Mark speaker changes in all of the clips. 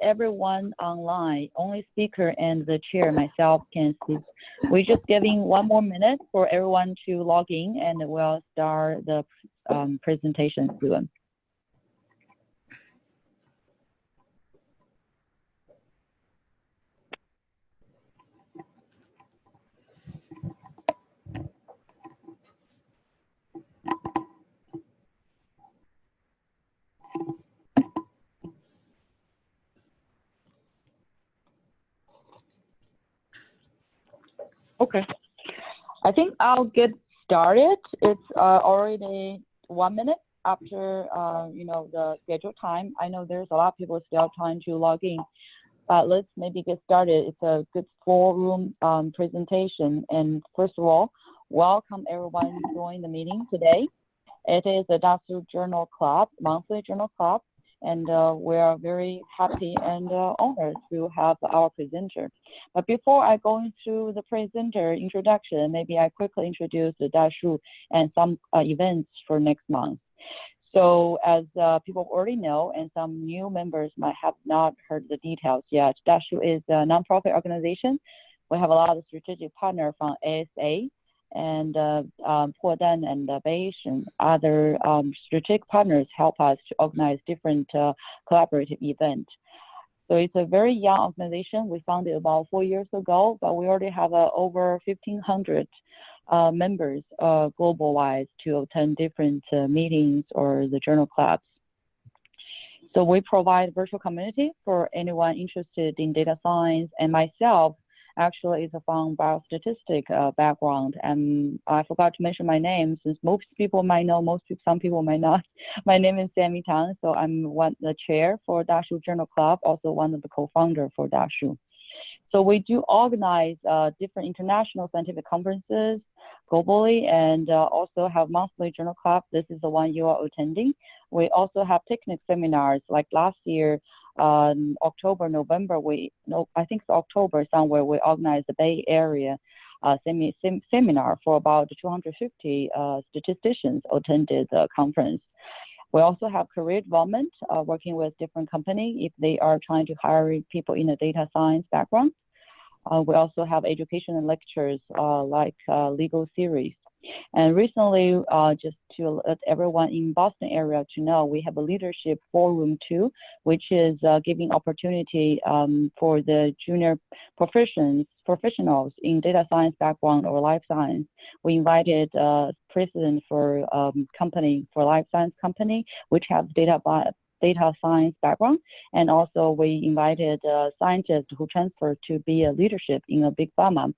Speaker 1: everyone online. Only speaker and the chair, myself, can speak. We're just giving 1 more minute for everyone to log in, and we'll start the presentation soon. Okay, I think I'll get started. It's already 1 minute after the scheduled time. I know there's a lot of people still trying to log in, but let's maybe get started. It's a good forum presentation. And first of all, welcome everyone joining the meeting today. It is the DASU Journal Club, monthly journal club, and we are very happy and honored to have our presenter. But before I go into the presenter introduction, maybe I quickly introduce the DASU and some events for next month. So as people already know, and some new members might have not heard the details yet, DASU is a nonprofit organization. We have a lot of strategic partners from ASA, and Podan and Beige and other strategic partners help us to organize different collaborative events. So it's a very young organization. We founded about 4 years ago, but we already have over 1,500 members global-wise to attend different meetings or the journal clubs. So we provide virtual community for anyone interested in data science, and myself actually is from biostatistic background, and I forgot to mention my name since most people might know, some people might not. My name is Sammy Tang, so I'm the chair for DASU Journal Club, also one of the co-founder for DASU. So we do organize different international scientific conferences globally, and also have monthly journal club. This is the one you are attending. We also have technical seminars, like last year, October, November, I think it's October somewhere, we organized the Bay Area seminar for about 250 statisticians attended the conference. We also have career development, working with different companies if they are trying to hire people in a data science background. We also have education and lectures like legal series. And recently, just to let everyone in Boston area to know, we have a leadership forum too, which is giving opportunity for the junior professionals in data science background or life science. We invited president for company, for life science company, which have data science background, and also we invited scientists who transferred to be a leadership in a big pharma,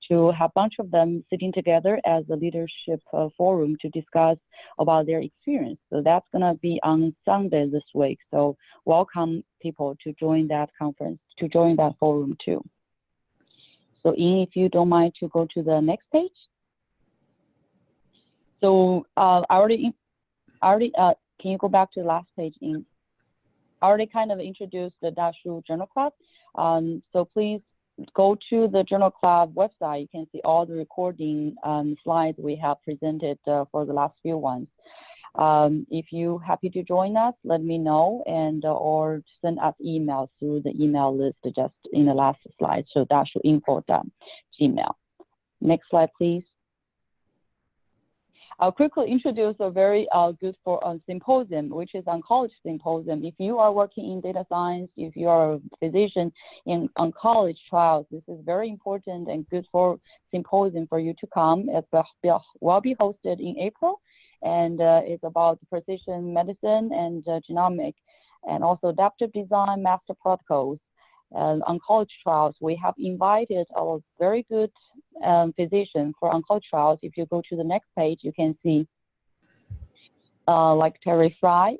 Speaker 1: to have a bunch of them sitting together as a leadership forum to discuss about their experience. So that's gonna be on Sunday this week. So welcome people to join that conference, to join that forum too. So Ian, if you don't mind to go to the next page. So I already can you go back to the last page? I already kind of introduced the DASU Journal Club. So please go to the Journal Club website. You can see all the recording slides we have presented for the last few ones. If you're happy to join us, let me know, and or send us emails through the email list just in the last slide. So DASUinfo.gmail. Next slide, please. I'll quickly introduce a very good for symposium, which is oncology symposium. If you are working in data science, if you are a physician in oncology trials, this is very important and good for symposium for you to come. It will be hosted in April, and it's about precision medicine and genomic, and also adaptive design, master protocols. Oncology trials, we have invited our very good physician for oncology trials. If you go to the next page, you can see like Terry Fry,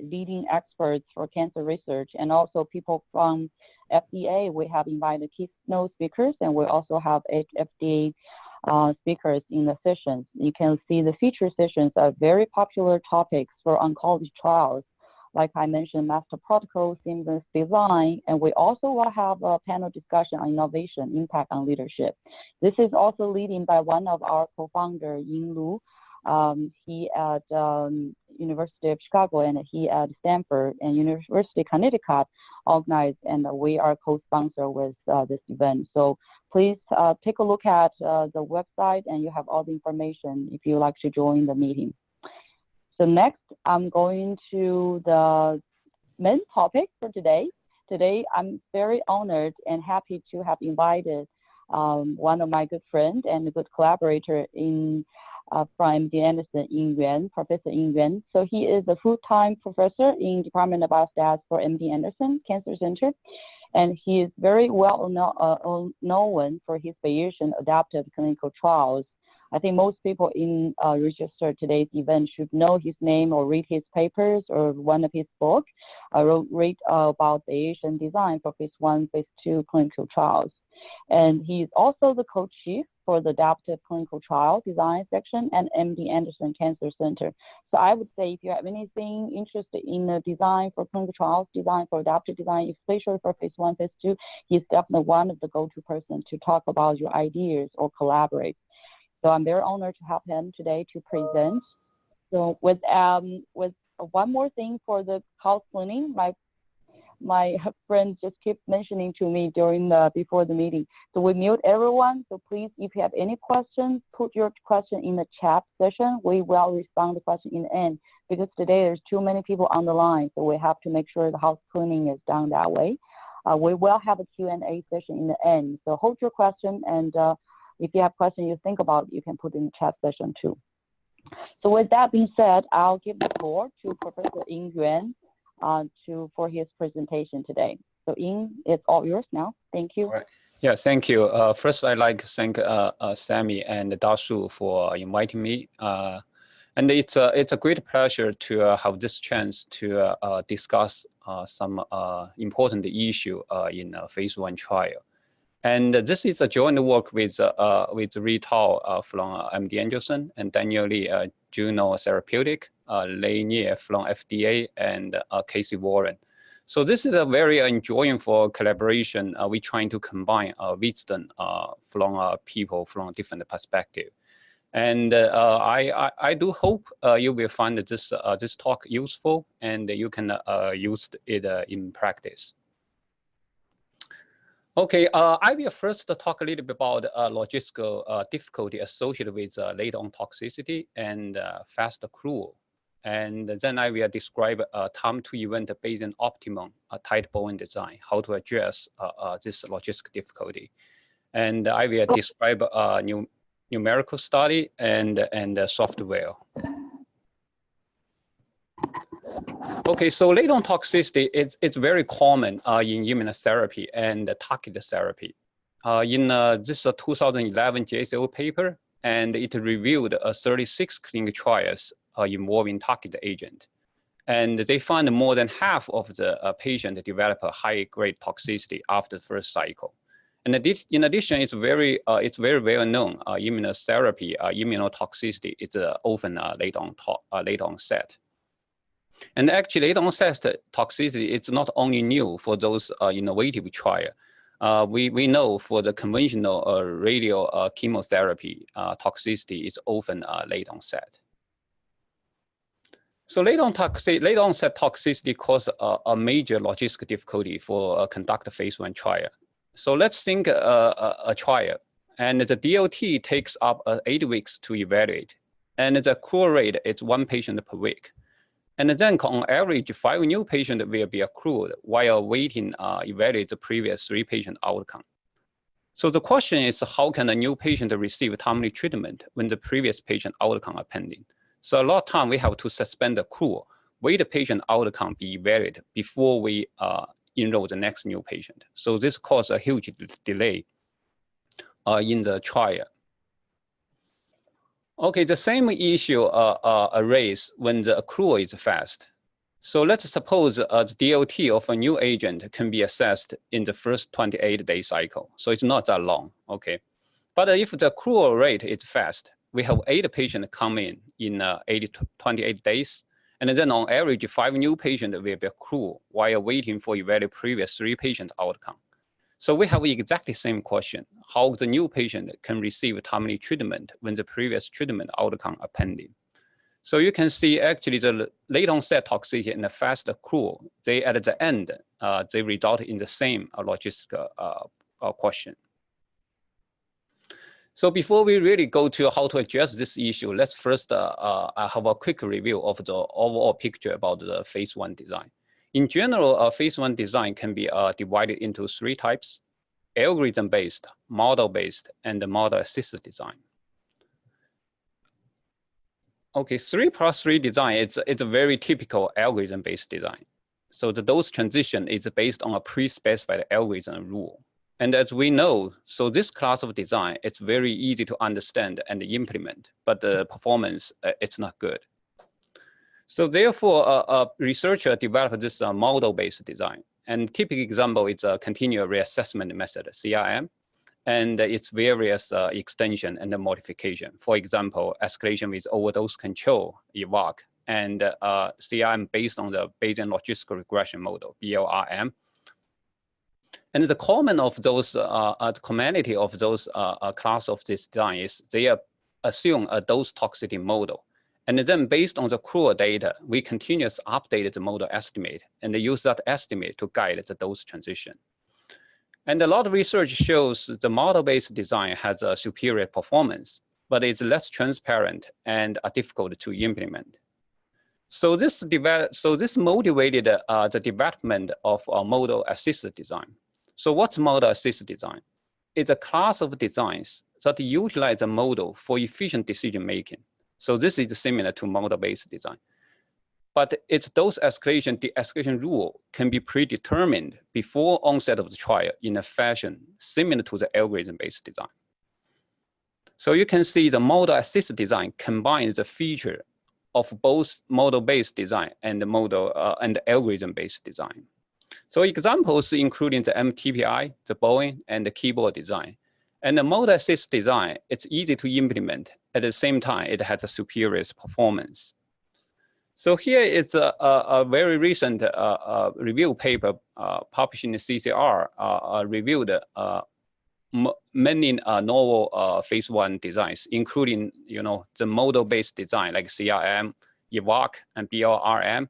Speaker 1: leading experts for cancer research, and also people from FDA. We have invited keynote speakers, and we also have FDA speakers in the sessions. You can see the feature sessions are very popular topics for oncology trials. Like I mentioned, master protocol, seamless design, and we also will have a panel discussion on innovation, impact on leadership. This is also leading by one of our co-founder, Ying Lu. He University of Chicago and he at Stanford, and University of Connecticut organized, and we are co-sponsor with this event. So please take a look at the website, and you have all the information if you like to join the meeting. So next, I'm going to the main topic for today. Today, I'm very honored and happy to have invited one of my good friends and a good collaborator from MD Anderson, Ying Yuan, Professor Ying Yuan. So he is a full-time professor in Department of Biostats for MD Anderson Cancer Center, and he is very well known for his Bayesian adaptive clinical trials. I think most people in register today's event should know his name or read his papers or one of his books. I read about Bayesian design for phase 1, phase 2 clinical trials. And he's also the co-chief for the adaptive clinical trial design section at MD Anderson Cancer Center. So I would say if you have anything interested in the design for clinical trials, design for adaptive design, especially for phase 1, phase 2, he's definitely one of the go-to person to talk about your ideas or collaborate. So I'm very honored to have him today to present. So with one more thing for the house cleaning, my friend just kept mentioning to me before the meeting. So we mute everyone. So please, if you have any questions, put your question in the chat session. We will respond to the question in the end, because today there's too many people on the line. So we have to make sure the house cleaning is done that way. We will have a Q&A session in the end. So hold your question, and if you have questions you think about, you can put in the chat session too. So with that being said, I'll give the floor to Professor Ying Yuan for his presentation today. So Ying, it's all yours now. Thank you.
Speaker 2: All right. Yeah, thank you. First, I'd like to thank Sammy and Dasu for inviting me. And it's a great pleasure to have this chance to discuss some important issue in a phase 1 trial. And this is a joint work with Rita from MD Anderson and Daniel Lee, Juno Therapeutic, Lei Nie from FDA, and Casey Warren. So this is a very enjoyable collaboration. We're trying to combine wisdom from people from different perspectives. And I do hope you will find this talk useful, and you can use it in practice. Okay, I will first talk a little bit about logistical difficulty associated with late-on toxicity and fast accrual. And then I will describe time to event Bayesian optimum tight Bowen design, how to address this logistic difficulty. And I will describe a numerical study and software. Okay, so late-on toxicity, it's very common in immunotherapy and targeted therapy. In this 2011 JSO paper, and it reviewed 36 clinical trials involving targeted agent. And they found more than half of the patients develop a high-grade toxicity after the first cycle. And in addition, it's very well known immunotherapy, immunotoxicity is often late onset. And actually, late onset toxicity, it's not only new for those innovative trial. We know for the conventional radio chemotherapy, toxicity is often late onset. So late onset toxicity cause a major logistic difficulty for conduct a phase 1 trial. So let's think a trial, and the DLT takes up 8 weeks to evaluate, and the accrual rate is 1 patient per week. And then on average, 5 new patients will be accrued while waiting evaluate the previous 3 patient outcome. So the question is, how can a new patient receive timely treatment when the previous patient outcome are pending? So a lot of time we have to suspend the accrual, wait the patient outcome be evaluated before we enroll the next new patient. So this causes a huge delay in the trial. Okay, the same issue arises when the accrual is fast. So let's suppose the DLT of a new agent can be assessed in the first 28-day cycle. So it's not that long, okay? But if the accrual rate is fast, we have 8 patients come in 28 days. And then on average, 5 new patients will be accrued while waiting for evaluate previous 3 patient outcome. So we have exactly the same question, how the new patient can receive timely treatment when the previous treatment outcome are pending. So you can see actually the late onset toxicity and the fast accrual, they at the end, they result in the same logistical question. So before we really go to how to address this issue, let's first have a quick review of the overall picture about the phase 1 design. In general, phase 1 design can be divided into 3 types: algorithm-based, model-based, and the model-assisted design. Okay, 3+3 design, it's a very typical algorithm-based design. So the dose transition is based on a pre-specified algorithm rule. And as we know, so this class of design, it's very easy to understand and implement, but the performance, it's not good. So therefore, a researcher developed this model-based design. And typical example is a continuous reassessment method, CRM, and its various extension and the modification. For example, escalation with overdose control, EVOC, and CRM based on the Bayesian logistical regression model, BLRM. And the common of those, the commonality of those class of this design is they assume a dose toxicity model. And then based on the accrual data, we continuously update the model estimate and use that estimate to guide the dose transition. And a lot of research shows the model-based design has a superior performance, but it's less transparent and difficult to implement. So this motivated the development of a model-assisted design. So what's model-assisted design? It's a class of designs that utilize a model for efficient decision-making. So this is similar to model-based design. But its dose escalation, the escalation rule can be predetermined before onset of the trial in a fashion similar to the algorithm-based design. So you can see the model-assisted design combines the feature of both model-based design and the model and the algorithm-based design. So examples including the MTPI, the Boeing, and the keyboard design. And the model-assisted design, it's easy to implement. At the same time, it has a superior performance. So here is a very recent review paper published in the CCR, reviewed many novel phase 1 designs, including the model-based design like CRM, EVOC, and BLRM,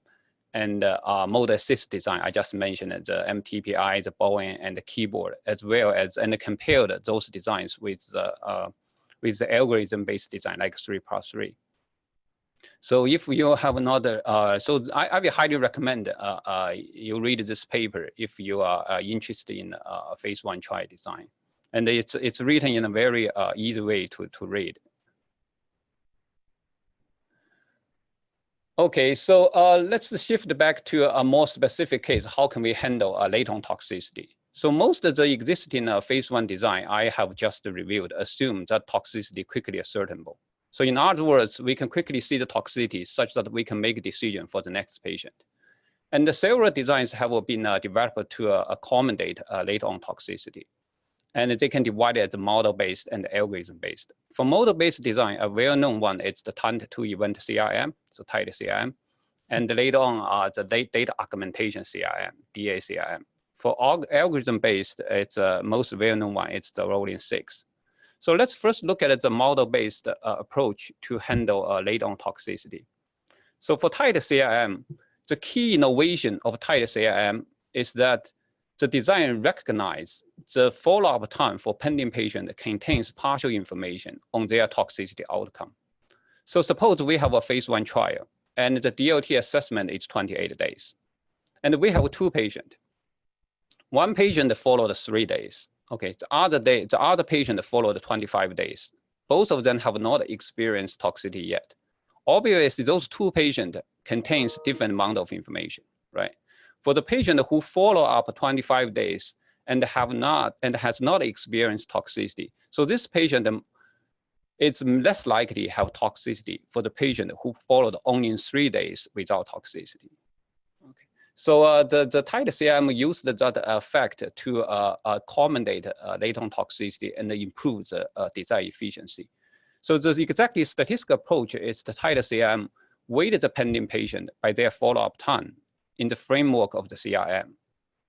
Speaker 2: and model-assist design. I just mentioned the MTPI, the Boeing, and the keyboard, as well as and compared those designs with the algorithm-based design like 3+3. So if you have another, so I will highly recommend you read this paper if you are interested in phase 1 trial design. And it's written in a very easy way to read. Okay, so let's shift back to a more specific case. How can we handle latent toxicity? So most of the existing phase 1 design I have just reviewed assume that toxicity quickly ascertainable. So in other words, we can quickly see the toxicity such that we can make a decision for the next patient. And the several designs have been developed to accommodate latent toxicity. And they can divide it as model-based and algorithm-based. For model-based design, a well-known one is the time-to event CRM, so tight CRM. And later on, the data augmentation CRM, DA-CRM. For algorithm-based, it's most well-known one, it's the rolling 6. So let's first look at the model-based approach to handle latent toxicity. So for tight CRM, the key innovation of tight CRM is that the design recognizes the follow-up time for pending patient contains partial information on their toxicity outcome. So suppose we have a phase 1 trial and the DLT assessment is 28 days. And we have 2 patients. One patient followed 3 days. Okay, the other patient followed 25 days. Both of them have not experienced toxicity yet. Obviously, those 2 patients contains different amount of information, right? For the patient who follow up 25 days and has not experienced toxicity, so this patient it's less likely to have toxicity for the patient who followed only 3 days without toxicity. Okay. So the tight CRM used that effect to accommodate latent toxicity and improve the design efficiency. So the exactly statistical approach is the tight CRM weighted the pending patient by their follow-up time in the framework of the CRM.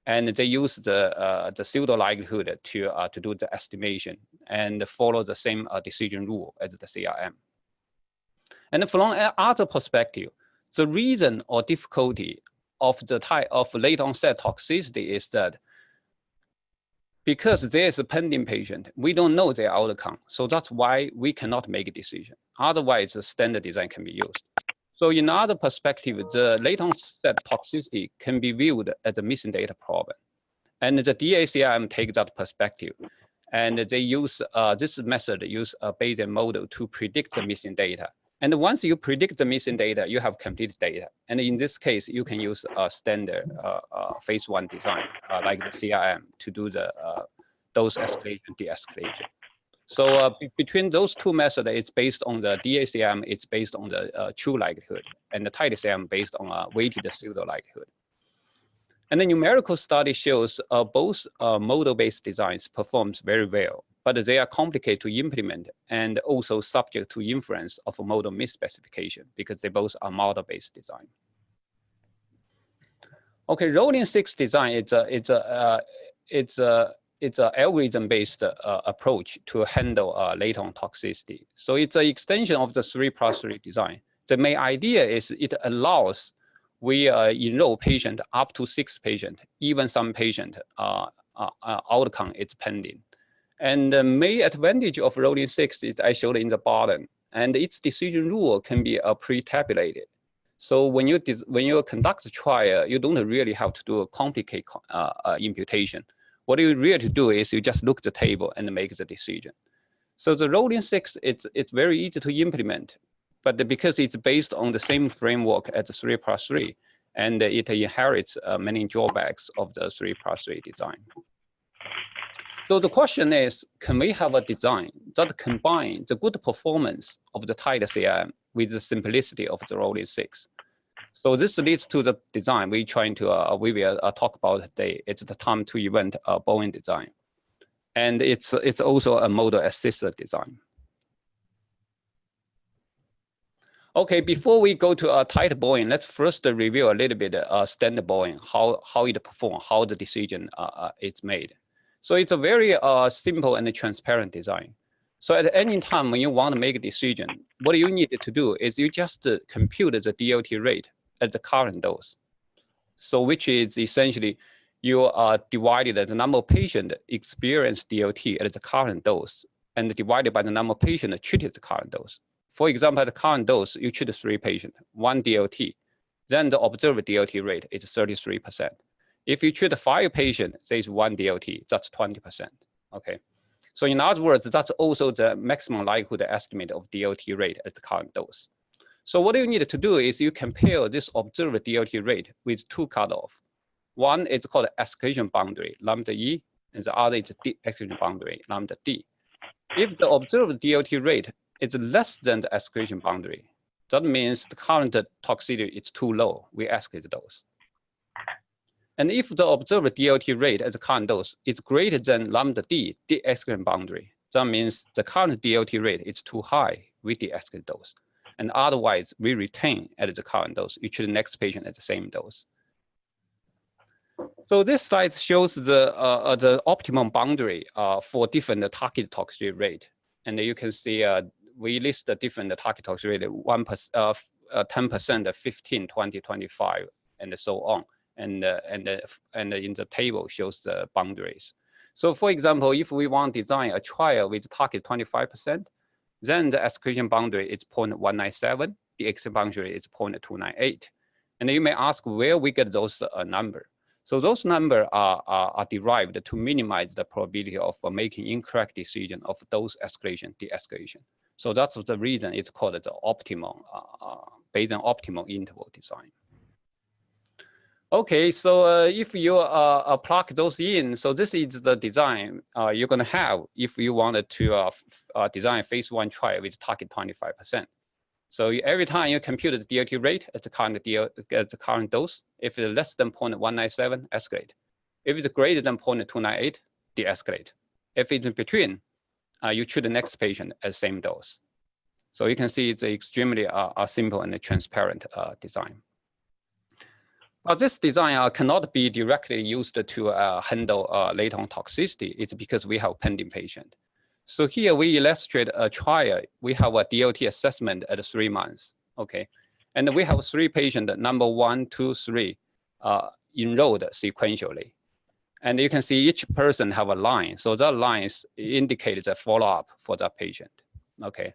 Speaker 2: And they use the pseudo likelihood to do the estimation and follow the same decision rule as the CRM. And from another perspective, the reason or difficulty of the type of late onset toxicity is that because there's a pending patient, we don't know their outcome. So that's why we cannot make a decision. Otherwise, the standard design can be used. So in other perspective, the late onset toxicity can be viewed as a missing data problem. And the DACM take that perspective. And they use this method, use a Bayesian model to predict the missing data. And once you predict the missing data, you have complete data. And in this case, you can use a standard phase 1 design, like the CRM, to do the dose escalation, de-escalation. So between those two methods, it's based on the DACM, it's based on the true likelihood, and the TIDACM based on weighted pseudo likelihood. And the numerical study shows both model-based designs performs very well, but they are complicated to implement and also subject to influence of a model misspecification because they both are model-based design. Okay, rolling 6 design, it's an algorithm-based approach to handle latent toxicity. So it's an extension of the 3+3 design. The main idea is it allows we enroll patient up to 6 patients, even some patient outcome is pending. And the main advantage of rolling 6 is I showed in the bottom, and its decision rule can be pre-tabulated. So when you conduct the trial, you don't really have to do a complicated imputation. What you really do is you just look at the table and make the decision. So the rolling 6, it's very easy to implement, but because it's based on the same framework as the 3+3, and it inherits many drawbacks of the 3+3 design. So the question is, can we have a design that combines the good performance of the TIDACM with the simplicity of the rolling 6? So this leads to the design we will talk about today. It's the time to event Boeing design. And it's also a model assisted design. Okay, before we go to a tight Boeing, let's first review a little bit standard Boeing, how it performs, how the decision is made. So it's a very simple and transparent design. So at any time when you want to make a decision, what you need to do is you just compute the DLT rate at the current dose. So which is essentially you are divided the number of patients experience DLT at the current dose and divided by the number of patients treated at the current dose. For example, at the current dose, you treat 3 patients, 1 DLT, then the observed DLT rate is 33%. If you treat 5 patients, there is 1 DLT, that's 20%, okay? So in other words, that's also the maximum likelihood estimate of DLT rate at the current dose. So what you need to do is you compare this observed DLT rate with 2 cutoffs. One is called escalation boundary, lambda E, and the other is de-escalation boundary, lambda D. If the observed DLT rate is less than the escalation boundary, that means the current toxicity is too low, we escalate dose. And if the observed DLT rate at the current dose is greater than lambda D, de-escalation boundary, that means the current DLT rate is too high, we de-escalate dose. And otherwise, we retain at the current dose. You treat the next patient at the same dose. So this slide shows the optimum boundary for different target toxicity rate. And you can see we list the different target toxicity rate, 10%, 15, 20, 25, and so on. And in the table shows the boundaries. So for example, if we want to design a trial with target 25%, then the escalation boundary is 0.197, the exit boundary is 0.298. And you may ask where we get those numbers. So those numbers are derived to minimize the probability of making incorrect decision of dose escalation, de-escalation. So that's the reason it's called the optimal, Bayesian optimal interval design. Okay, so if you plug those in, so this is the design you're going to have if you wanted to design phase 1 trial with target 25%. So every time you compute the DLT rate at the current dose, if it's less than 0.197, escalate. If it's greater than 0.298, de-escalate. If it's in between, you treat the next patient at the same dose. So you can see it's extremely simple and transparent design. But this design cannot be directly used to handle latent toxicity. It's because we have pending patient. So here we illustrate a trial. We have a DLT assessment at 3 months, okay? And we have 3 patients, number 1, 2, 3, enrolled sequentially. And you can see each person have a line. So that line indicates a follow-up for that patient, okay?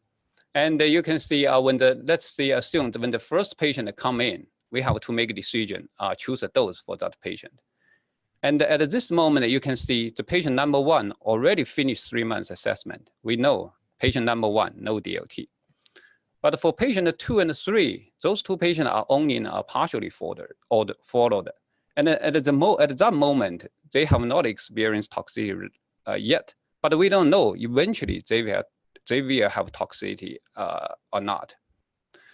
Speaker 2: And you can see let's say assume when the first patient come in, we have to make a decision, choose a dose for that patient. And at this moment, you can see the patient number 1 already finished 3 months assessment. We know patient number 1, no DLT. But for patient 2 and 3, those 2 patients are only partially followed. And at that moment, they have not experienced toxicity yet. But we don't know eventually they will have toxicity or not.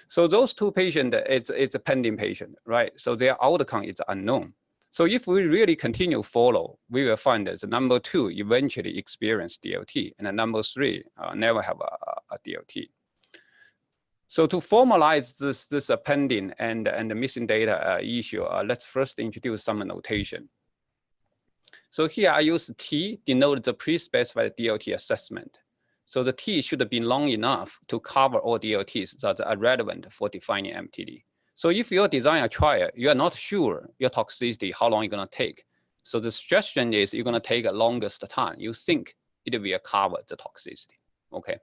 Speaker 2: So those 2 patients, it's a pending patient, right? So their outcome is unknown. So if we really continue follow, we will find that the number 2 eventually experience DLT, and the number 3 never have a DLT. So to formalize this pending and the missing data issue, let's first introduce some notation. So here I use T denote the pre-specified DLT assessment. So the T should be long enough to cover all DLTs that are relevant for defining MTD. So if you design a trial, you are not sure your toxicity, how long it's gonna take. So the suggestion is you're gonna take the longest time. You think it will cover the toxicity, okay?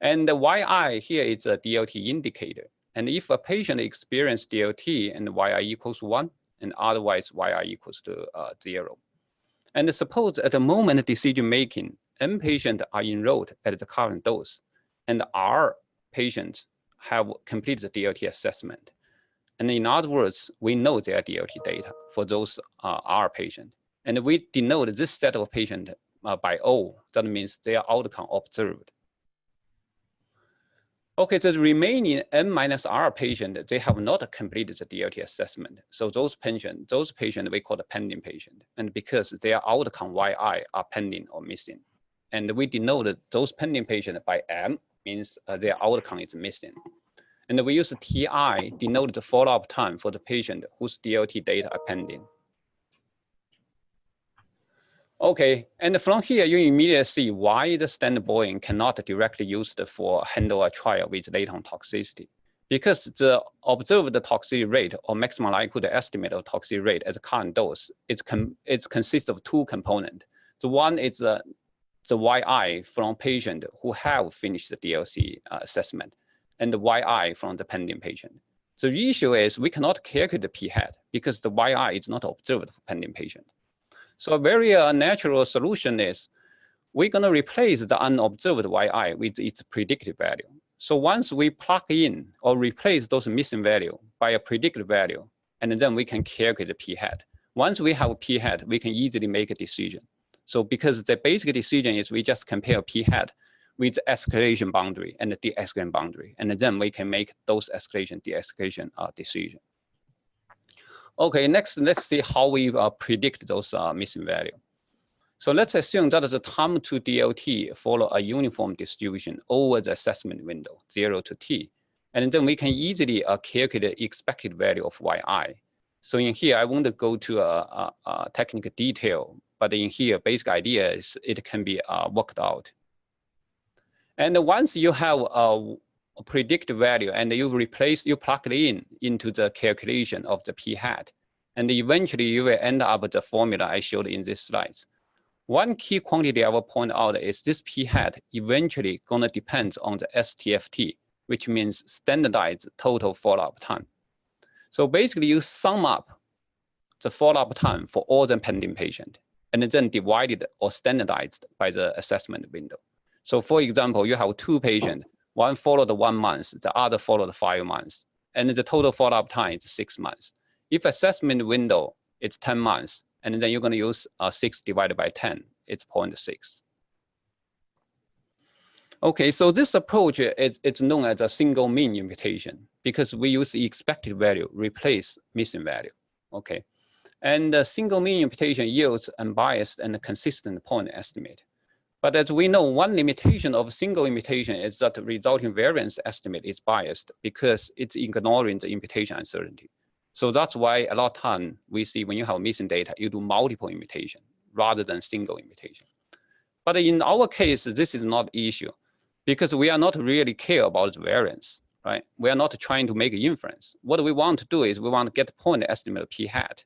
Speaker 2: And the YI here is a DLT indicator. And if a patient experiences DLT and YI equals 1, and otherwise YI equals to 0. And suppose at the moment of decision making, M patients are enrolled at the current dose, and R patients have completed the DLT assessment. And in other words, we know their DLT data for those R patients. And we denote this set of patients by O. That means their outcome observed. Okay, the remaining N minus R patient, they have not completed the DLT assessment. So those patients we call the pending patient. And because their outcome YI are pending or missing. And we denote those pending patients by M, means their outcome is missing. And we use TI denote the follow-up time for the patient whose DLT data are pending. Okay, and from here, you immediately see why the standard Bayesian cannot directly used for handle a trial with latent toxicity. Because the observed toxicity rate or maximum likelihood estimate of toxicity rate at the current dose, it consists of 2 components. The one is the YI from patient who have finished the DLC assessment, and the YI from the pending patient. So the issue is we cannot calculate the p-hat because the YI is not observed for pending patient. So a very natural solution is we're gonna replace the unobserved YI with its predicted value. So once we plug in or replace those missing value by a predicted value, and then we can calculate the p-hat. Once we have a p-hat, we can easily make a decision. So because the basic decision is we just compare p-hat with the escalation boundary and the de-escalation boundary, and then we can make those escalation, de-escalation decision. Okay, next, let's see how we predict those missing value. So let's assume that the time to DLT follow a uniform distribution over the assessment window, 0 to T. And then we can easily calculate the expected value of YI. So in here, I won't go to a technical detail, but in here, basic idea is it can be worked out. And once you have a predicted value and you plug it into the calculation of the p-hat, and eventually you will end up with the formula I showed in these slides. One key quantity I will point out is this p-hat eventually gonna depend on the STFT, which means standardized total follow-up time. So basically you sum up the follow-up time for all the pending patient, and then divided or standardized by the assessment window. So for example, you have 2 patients, one followed 1 month, the other followed 5 months, and the total follow-up time is 6 months. If assessment window is 10 months, and then you're gonna use 6 divided by 10, it's 0.6. Okay, so this approach it's known as a single mean imputation because we use the expected value replace missing value, okay? And the single mean imputation yields unbiased and consistent point estimate. But as we know, one limitation of single imputation is that the resulting variance estimate is biased because it's ignoring the imputation uncertainty. So that's why a lot of time we see when you have missing data, you do multiple imputation rather than single imputation. But in our case, this is not an issue because we are not really care about the variance, right? We are not trying to make an inference. What we want to do is we want to get point estimate of p hat.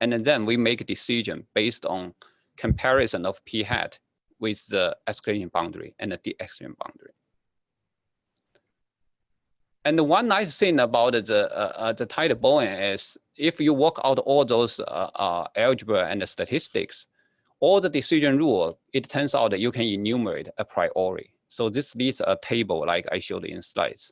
Speaker 2: And then we make a decision based on comparison of p hat with the escalation boundary and the de-escalation boundary. And the one nice thing about the tight Bayesian is if you work out all those algebra and the statistics, all the decision rule, it turns out that you can enumerate a priori. So this leads a table like I showed in slides.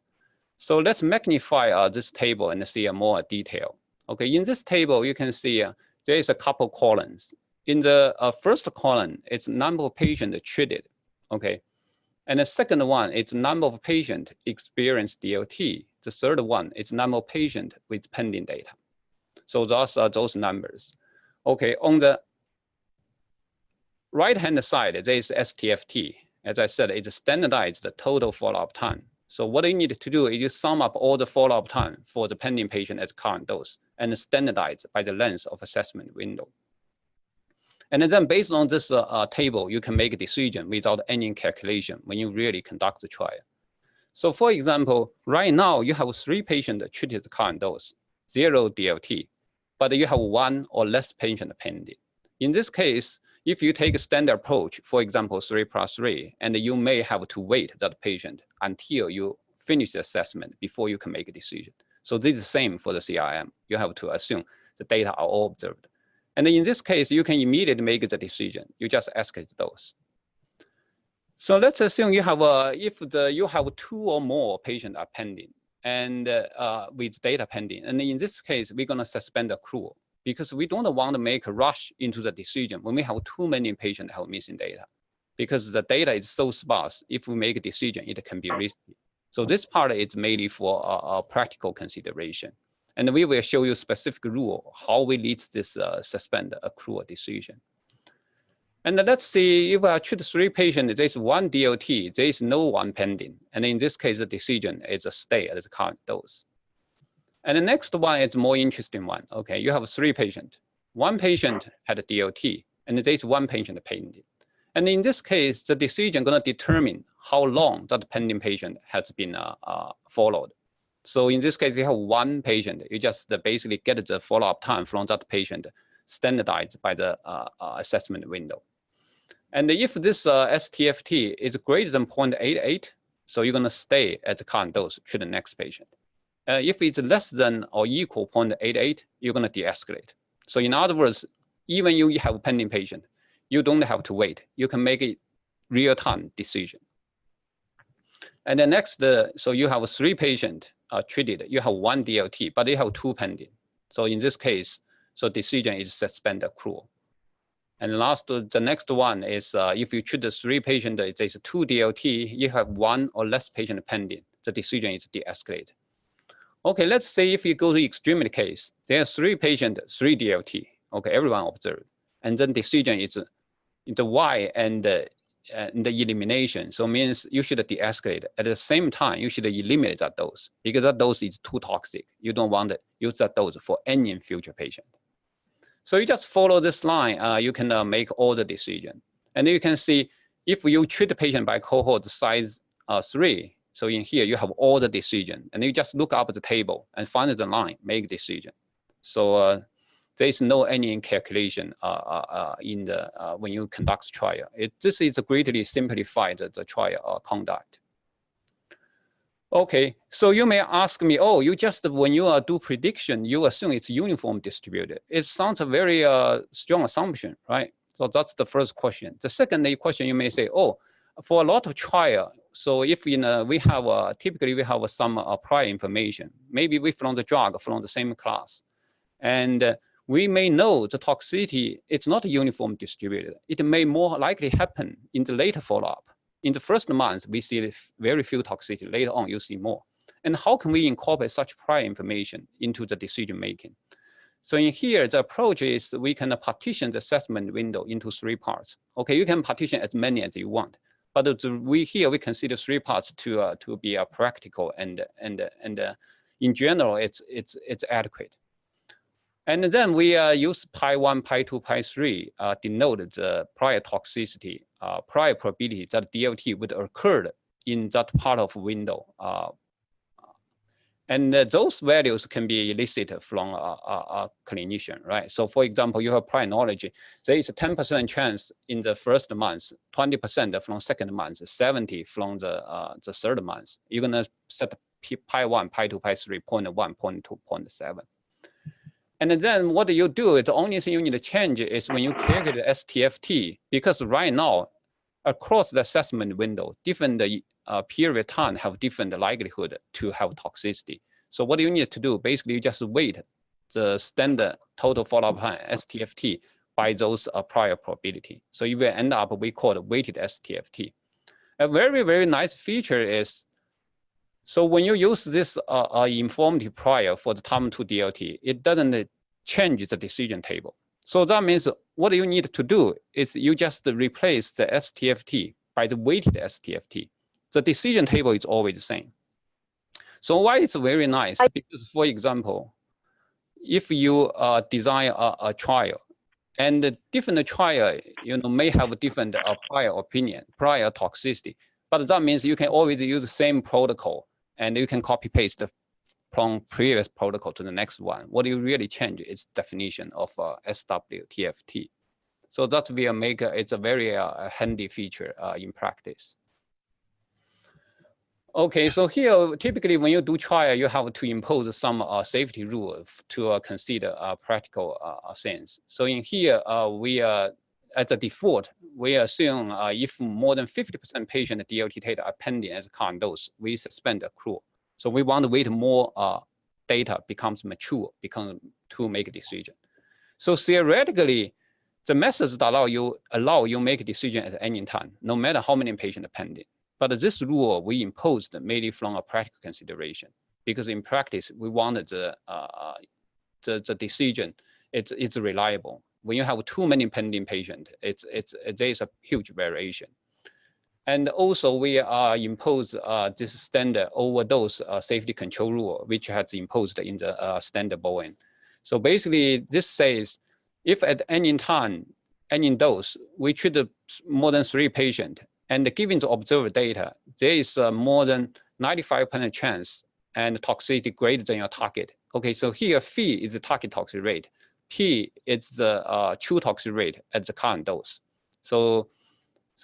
Speaker 2: So let's magnify this table and see more detail. Okay, in this table, you can see there is a couple columns. In the first column, it's number of patients treated, okay? And the second one, it's number of patients experienced DLT. The third one, it's number of patients with pending data. So those are those numbers. Okay, on the right-hand side, there is STFT. As I said, it's standardized the total follow-up time. So what you need to do is you sum up all the follow-up time for the pending patient at current dose and standardize by the length of assessment window. And then based on this table, you can make a decision without any calculation when you really conduct the trial. So for example, right now you have 3 patients treated at the current dose, 0 DLT, but you have 1 or less patient pending. In this case, if you take a standard approach, for example, 3+3, and you may have to wait that patient until you finish the assessment before you can make a decision. So this is the same for the CRM. You have to assume the data are all observed. And in this case, you can immediately make the decision. You just escalate those. So let's assume you have you have 2 or more patients are pending and with data pending. And in this case, we're going to suspend accrual because we don't want to make a rush into the decision when we have too many patients have missing data, because the data is so sparse. If we make a decision, it can be risky. So this part is mainly for a practical consideration. And we will show you specific rule, how we lead this suspend accrual decision. And let's see, if I treat 3 patients, there's 1 DLT, there is no one pending. And in this case, the decision is a stay at the current dose. And the next one is more interesting one. Okay, you have 3 patients. 1 patient had a DLT, and there's 1 patient pending. And in this case, the decision going to determine how long that pending patient has been followed. So in this case, you have 1 patient. You just basically get the follow-up time from that patient standardized by the assessment window. And if this STFT is greater than 0.88, so you're going to stay at the current dose to the next patient. If it's less than or equal 0.88, you're going to de-escalate. So in other words, even you have a pending patient, you don't have to wait. You can make a real-time decision. And the next, so you have 3 patients treated. You have 1 DLT, but you have 2 pending. So in this case, so decision is suspend accrual. And last, the next one is if you treat the 3 patients, there's 2 DLT, you have 1 or less patient pending. The decision is de-escalate. Okay, let's say if you go to extreme case, there are 3 patients, 3 DLT. Okay, everyone observed. And then decision is the Y and the elimination. So means you should de-escalate. At the same time, you should eliminate that dose because that dose is too toxic. You don't want to use that dose for any future patient. So you just follow this line, you can make all the decision. And you can see if you treat the patient by cohort size 3, so in here you have all the decision, and you just look up at the table and find the line, make decision. So there is no any calculation in the when you conduct trial. This is greatly simplified the trial conduct. Okay, so you may ask me, oh, you just, when you do prediction, you assume it's uniform distributed. It sounds a very strong assumption, right? So that's the first question. The second question, you may say, oh, for a lot of trial, so if we have, typically we have some prior information, maybe we from the drug from the same class. And we may know the toxicity, it's not uniform distributed. It may more likely happen in the later follow-up. In the first month, we see very few toxicity. Later on, you see more. And how can we incorporate such prior information into the decision making? So in here, the approach is we can partition the assessment window into 3 parts. Okay, you can partition as many as you want, but we consider 3 parts to be practical and in general, it's adequate. And then we use pi1, pi2, pi3 denote the prior toxicity, prior probability that DLT would occur in that part of window. And those values can be elicited from a clinician, right? So for example, you have prior knowledge. There is a 10% chance in the first month, 20% from second month, 70 from the third month. You're gonna set pi1, pi2, pi3, 0.1, 0.2, 0.7. And then what you do is the only thing you need to change is when you calculate STFT, because right now, across the assessment window, different period time have different likelihood to have toxicity. So what you need to do, basically you just weight the standard total follow-up time, STFT, by those prior probability. So you will end up, we call it weighted STFT. A very, very nice feature is, so when you use this informative prior for the time to DLT, it doesn't change the decision table. So that means what you need to do is you just replace the STFT by the weighted STFT. The decision table is always the same. So why it's very nice? Because for example, if you design a trial, and the different trial, may have different prior opinion, prior toxicity, but that means you can always use the same protocol, and you can copy paste from previous protocol to the next one. What you really change is definition of SWTFT. So that will make it's a very handy feature in practice. Okay, so here, typically when you do trial, you have to impose some safety rule to consider practical sense. So in here, we as a default, we assume if more than 50% patient DLT data are pending as current dose, we suspend accrual. So we want to wait more data becomes mature, to make a decision. So theoretically, the methods that allow you make a decision at any time, no matter how many patients are pending. But this rule we imposed mainly from a practical consideration, because in practice we wanted the decision it's reliable. When you have too many pending patients, there's a huge variation. And also we impose this standard overdose safety control rule, which has imposed in the standard Bowen. So basically this says, if at any time, any dose, we treat more than 3 patients, and given the observed data, there is more than 95% chance and toxicity greater than your target. Okay, so here phi is the target toxic rate, P is the true toxic rate at the current dose. So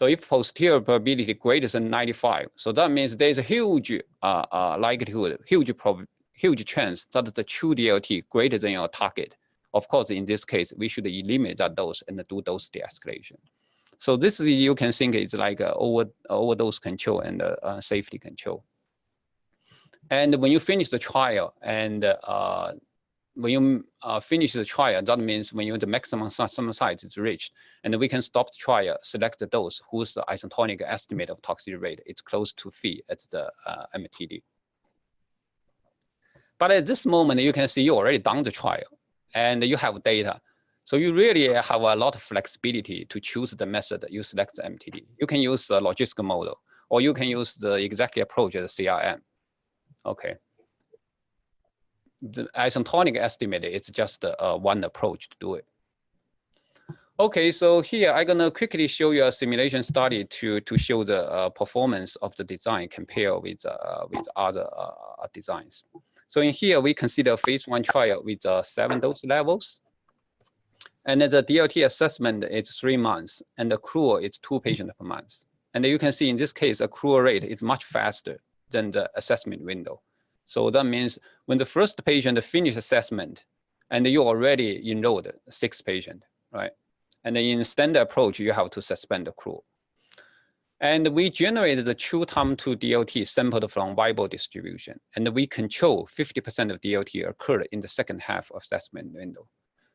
Speaker 2: if posterior probability greater than 95, so that means there's a huge likelihood, huge chance that the true DLT greater than your target. Of course, in this case, we should eliminate that dose and do dose de-escalation. So this you can think it's like overdose control and safety control. And when you finish the trial, and when you finish the trial, that means when the maximum sample size is reached, and we can stop the trial, select the dose whose isotonic estimate of toxicity rate is close to phi at the MTD. But at this moment, you can see you already done the trial, and you have data. So you really have a lot of flexibility to choose the method you select the MTD. You can use the logistical model, or you can use the exact approach as CRM. Okay. The isotonic estimate is just one approach to do it. Okay, so here I'm gonna quickly show you a simulation study to show the performance of the design compared with other designs. So in here we consider phase 1 trial with 7 dose levels. And the DLT assessment is 3 months, and the accrual is 2 patients per month. And you can see in this case, accrual rate is much faster than the assessment window. So that means when the first patient finishes assessment, and you already enrolled 6 patients, right? And then in standard approach, you have to suspend accrual. And we generated the true time to DLT sampled from viable distribution, and we control 50% of DLT occurred in the second half of assessment window.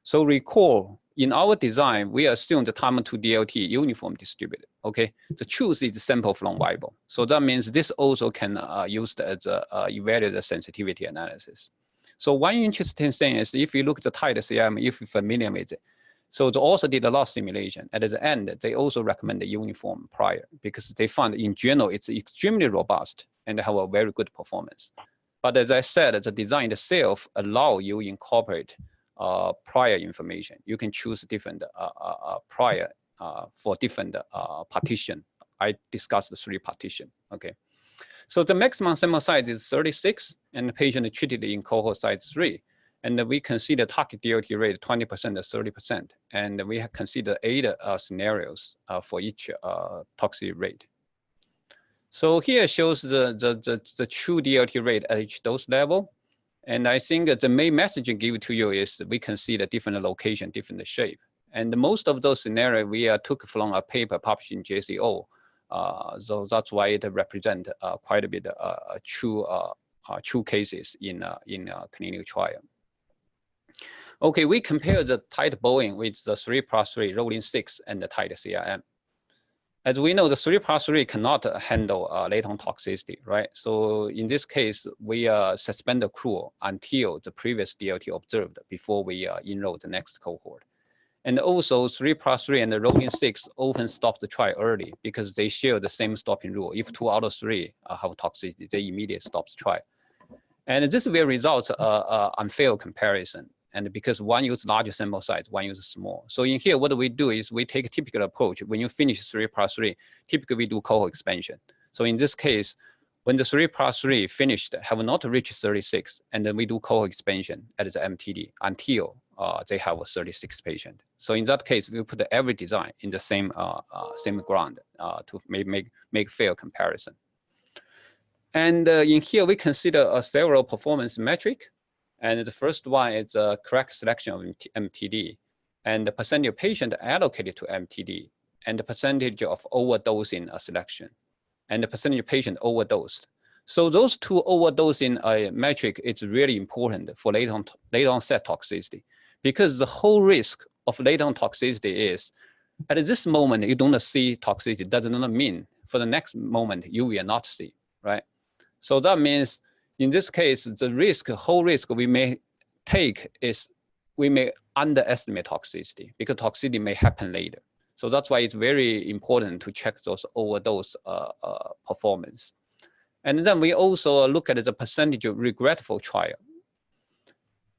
Speaker 2: So recall, in our design, we assume the time to DLT uniform distributed, okay? The truth is sample from viable. So that means this also can used as evaluate the sensitivity analysis. So one interesting thing is if you look at the tight CRM, if you're familiar with it, so they also did a lot of simulation. At the end, they also recommend the uniform prior because they found in general, it's extremely robust and have a very good performance. But as I said, the design itself allow you incorporate prior information. You can choose different prior for different partition. I discussed the 3 partition, okay? So the maximum sample size is 36, and the patient treated in cohort size 3. And we consider target DLT rate 20% to 30%. And we have considered 8 scenarios for each toxic rate. So here shows the true DLT rate at each dose level. And I think the main message I give to you is we consider different location, different shape. And most of those scenarios we took from a paper published in JCO. So that's why it represents quite a bit true cases in clinical trial. Okay, we compare the tight Boeing with the 3+3 rolling 6 and the tight CRM. As we know, the 3+3 cannot handle latent toxicity, right? So in this case, we suspend accrual until the previous DLT observed before we enroll the next cohort. And also 3+3 and the rolling 6 often stop the trial early because they share the same stopping rule. If 2 out of 3 have toxicity, they immediately stop the trial. And this will result unfair comparison. And because one uses larger sample size, one uses small. So in here, what we do is we take a typical approach. When you finish 3+3, typically we do cohort expansion. So in this case, when the 3+3 finished, have not reached 36, and then we do cohort expansion at the MTD until they have a 36 patient. So in that case, we put every design in the same ground to make fair comparison. And in here, we consider several performance metric. And the first one is a correct selection of MTD, and the percentage of patient allocated to MTD, and the percentage of overdosing selection, and the percentage of patient overdosed. So those 2 overdosing metric is really important for late onset toxicity, because the whole risk of latent toxicity is at this moment you don't see toxicity does not mean for the next moment you will not see, right? So that means in this case, the whole risk we may take is we may underestimate toxicity because toxicity may happen later. So that's why it's very important to check those overdose performance. And then we also look at the percentage of regretful trial.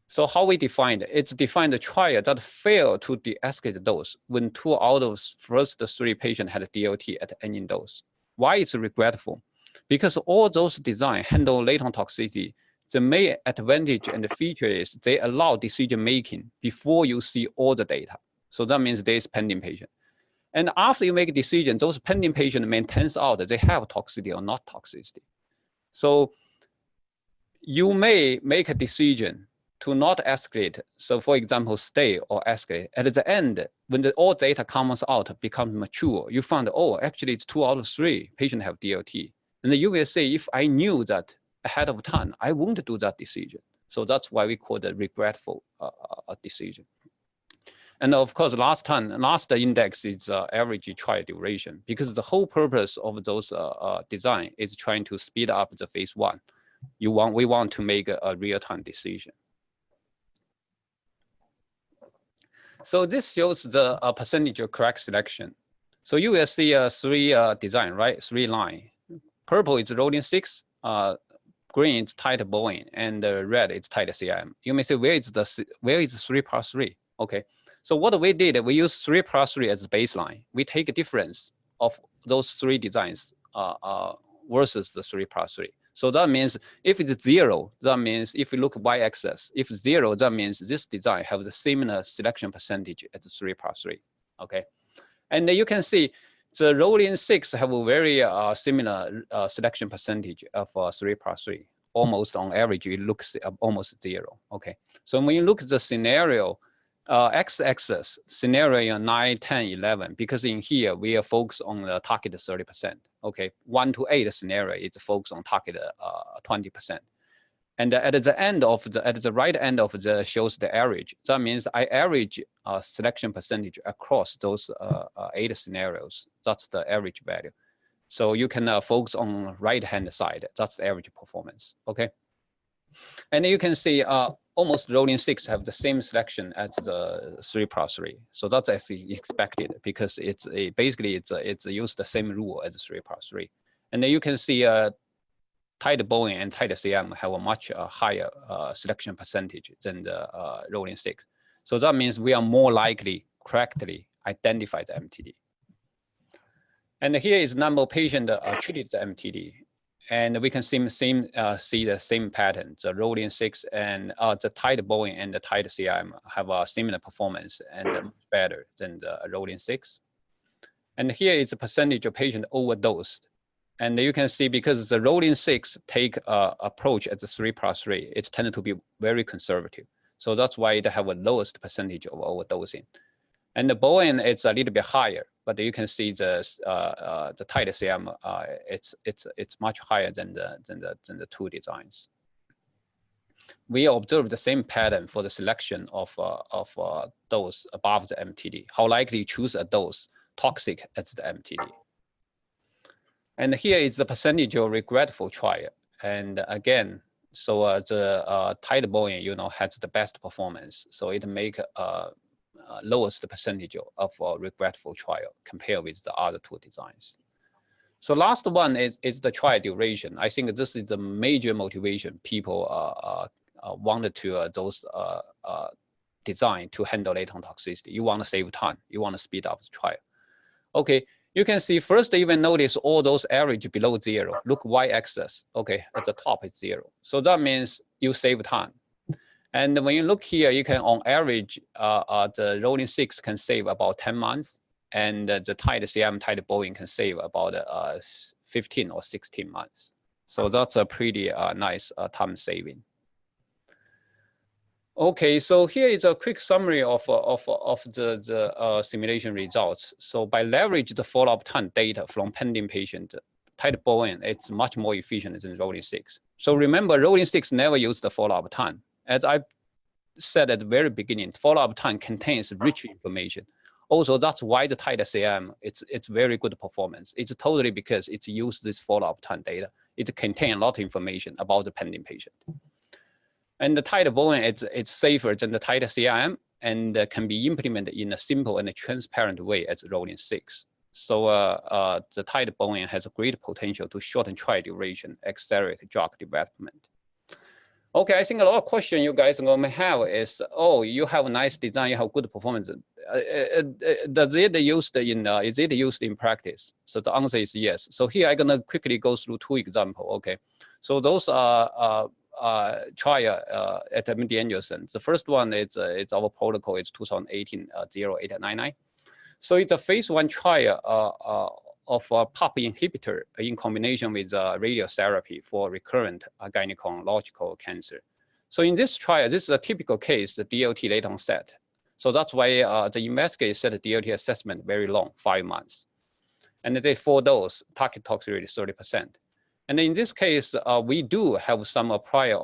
Speaker 2: So how we define it? It's defined a trial that failed to de-escalate dose when 2 out of first 3 patients had a DLT at any dose. Why it's regretful? Because all those designs handle latent toxicity, the main advantage and the feature is they allow decision making before you see all the data. So that means there is pending patient. And after you make a decision, those pending patients may turn out they have toxicity or not toxicity. So you may make a decision to not escalate. So for example, stay or escalate. At the end, when all data comes out, becomes mature, you find, oh, actually it's 2 out of 3 patients have DLT. And you will say, if I knew that ahead of time, I wouldn't do that decision. So that's why we call it regretful decision. And of course, last index is average trial duration, because the whole purpose of those design is trying to speed up the phase 1. We want to make a real-time decision. So this shows the percentage of correct selection. So you will see 3 design, right? 3 line. Purple is rolling 6, green is tight Boeing, and red is tight CIM. You may say, where is 3+3? Okay, so what we did, we used 3+3 as a baseline. We take a difference of those 3 designs versus the 3+3. So that means if it's 0, that means if we look y-axis, if 0, that means this design has the similar selection percentage as 3+3. Okay, and you can see the rolling 6 have a very similar selection percentage of 3+3. Almost on average, it looks almost 0. Okay, so when you look at the scenario, x-axis scenario 9, 10, 11, because in here we are focused on the target 30%. Okay, 1 to 8 scenario is focused on target 20%. And at the right end of the shows the average. That means I average selection percentage across those 8 scenarios. That's the average value. So you can focus on right-hand side. That's the average performance. Okay. And you can see almost rolling 6 have the same selection as the 3+3. So that's as expected because it's basically it's used the same rule as 3+3. And then you can see tight bowing and tight CM have a much higher selection percentage than the rolling 6. So that means we are more likely correctly identify the MTD. And here is number of patients treated the MTD. And we can see the same pattern. The rolling 6 and the tight bowing and the tight CM have a similar performance and much better than the rolling 6. And here is the percentage of patients overdosed. And you can see because the rolling 6 take approach at the 3+3, it's tended to be very conservative. So that's why it have a lowest percentage of overdosing. And the bowing it's a little bit higher, but you can see the tight CM it's much higher than the two designs. We observe the same pattern for the selection of dose above the MTD. How likely you choose a dose toxic as the MTD. And here is the percentage of regretful trial. And again, so the tight bowing, has the best performance. So it make lowest percentage of regretful trial compared with the other two designs. So last one is the trial duration. I think this is the major motivation people wanted to those design to handle latent toxicity. You want to save time. You want to speed up the trial. Okay, you can see first even notice all those average below 0. Look y-axis. Okay, at the top is 0. So that means you save time. And when you look here, you can on average, the rolling 6 can save about 10 months. And the tight CM, tight bowing can save about 15 or 16 months. So that's a pretty nice time saving. Okay, so here is a quick summary of the simulation results. So by leverage the follow-up time data from pending patient, tight bowing, it's much more efficient than rolling 6. So remember, rolling 6 never used the follow-up time. As I said at the very beginning, follow-up time contains rich information. Also, that's why the tight CM, it's very good performance. It's totally because it's used this follow-up time data. It contains a lot of information about the pending patient. And the tight bowing, it's safer than the tight CM and can be implemented in a simple and a transparent way as rolling 6. So the tight bowing has a great potential to shorten trial duration, accelerate drug development. Okay, I think a lot of questions you guys are going to have is, oh, you have a nice design, you have good performance. Is it used in practice? So the answer is yes. So here I'm going to quickly go through 2 examples. Okay, so those are trial at MD Anderson. The first one is it's our protocol. It's 2018-0899. So it's a phase 1 trial of a PARP inhibitor in combination with radiotherapy for recurrent gynecological cancer. So in this trial, this is a typical case, the DLT late onset. So that's why the investigator set the DLT assessment very long, 5 months. And they 4 dose, target toxicity 30%. And in this case, we do have some prior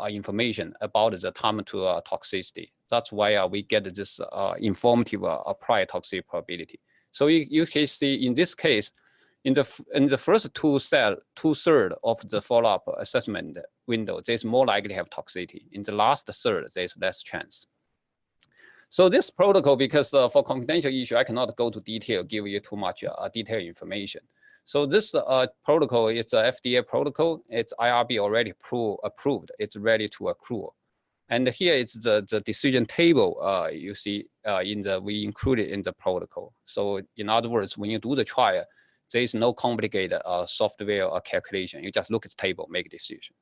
Speaker 2: information about the time to toxicity. That's why we get this informative prior toxicity probability. So you can see in this case, in the first 2/3 of the follow-up assessment window, there's more likely to have toxicity. In the last third, there's less chance. So this protocol, because for confidential issue, I cannot go to detail, give you too much detailed information. So this protocol, it's a FDA protocol. It's IRB already approved. It's ready to accrue. And here is the decision table you see we included in the protocol. So in other words, when you do the trial, there is no complicated software or calculation. You just look at the table, make a decision.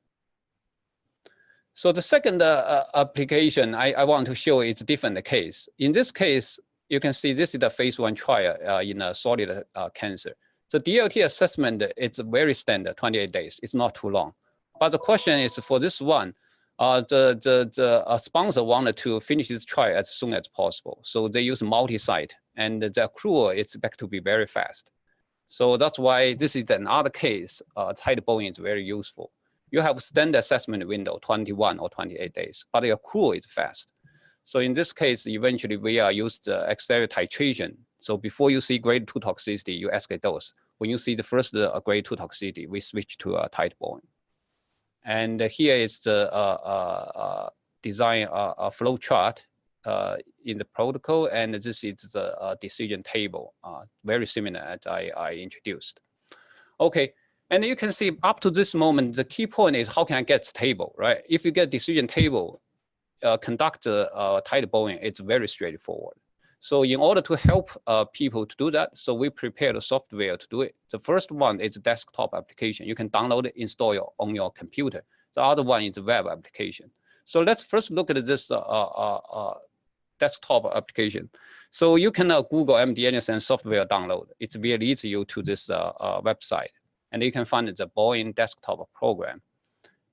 Speaker 2: So the second application I want to show is a different case. In this case, you can see this is the phase 1 trial in a solid cancer. The DLT assessment, it's very standard, 28 days. It's not too long. But the question is for this one, the sponsor wanted to finish this trial as soon as possible. So they use multi-site, and the accrual is expected to be very fast. So that's why this is another case, tight bowing is very useful. You have standard assessment window, 21 or 28 days, but the accrual is fast. So in this case, eventually we used accelerated titration. So before you see grade 2 toxicity, you escalate dose. When you see the first grade 2 toxicity, we switch to a tight bowing. And here is the design flow chart in the protocol, and this is the decision table, very similar as I introduced. Okay, And you can see up to this moment, the key point is how can I get table, right? If you get decision table, conduct tight bowing, it's very straightforward. So in order to help people to do that, so we prepared a software to do it. The first one is a desktop application. You can download it, install it on your computer. The other one is a web application. So let's first look at this desktop application. So you can Google MD Anderson software download. It will lead you to this website, and you can find the bowing desktop program.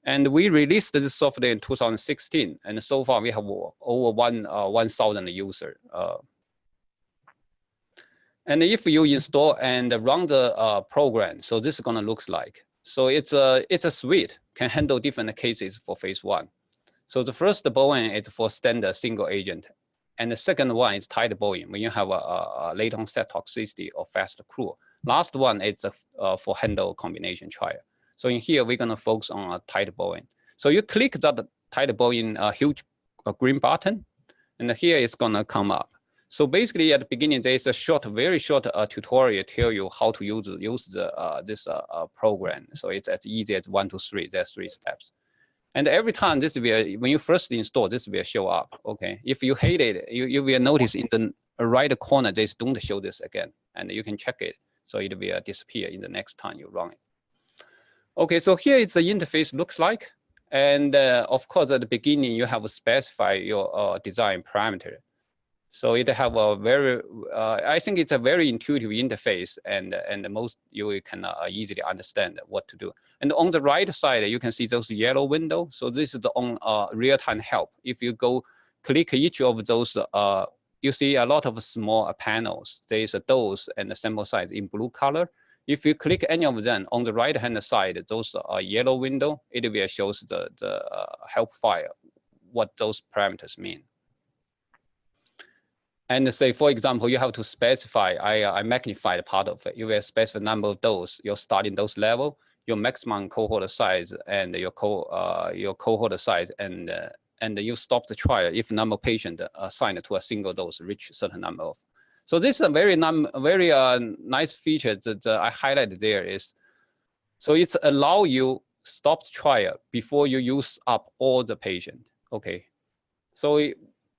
Speaker 2: And we released this software in 2016, and so far we have over 1,000 users. And if you install and run the program, so this is gonna look like. So it's a suite, can handle different cases for phase 1. So the first bowing is for standard single agent. And the second one is tight bowing when you have a late onset toxicity or fast accrual. Last one is for handle combination trial. So in here, we're gonna focus on tight bowing. So you click that tight bowing huge green button, and here it's gonna come up. So basically at the beginning, there's a short, very short tutorial tell you how to use this program. So it's as easy as 1, 2, 3, there's 3 steps. And every time this will, when you first install, this will show up, okay? If you hate it, you will notice in the right corner, they don't show this again, and you can check it. So it will disappear in the next time you run it. Okay, so here is the interface looks like. And of course, at the beginning, you have to specify your design parameter. So it have a very, I think it's a very intuitive interface, and most you can easily understand what to do. And on the right side, you can see those yellow windows. So this is the on real-time help. If you go click each of those, you see a lot of small panels. There is a dose and the sample size in blue color. If you click any of them on the right-hand side, those yellow window, it will shows the help file, what those parameters mean. And say, for example, you have to specify, I magnified part of it. You will specify number of dose, your starting dose level, your maximum cohort size, and your cohort size, and you stop the trial if number of patients assigned to a single dose reach certain number of. So this is a very nice feature that I highlighted there is, so it's allow you stop the trial before you use up all the patient, okay? So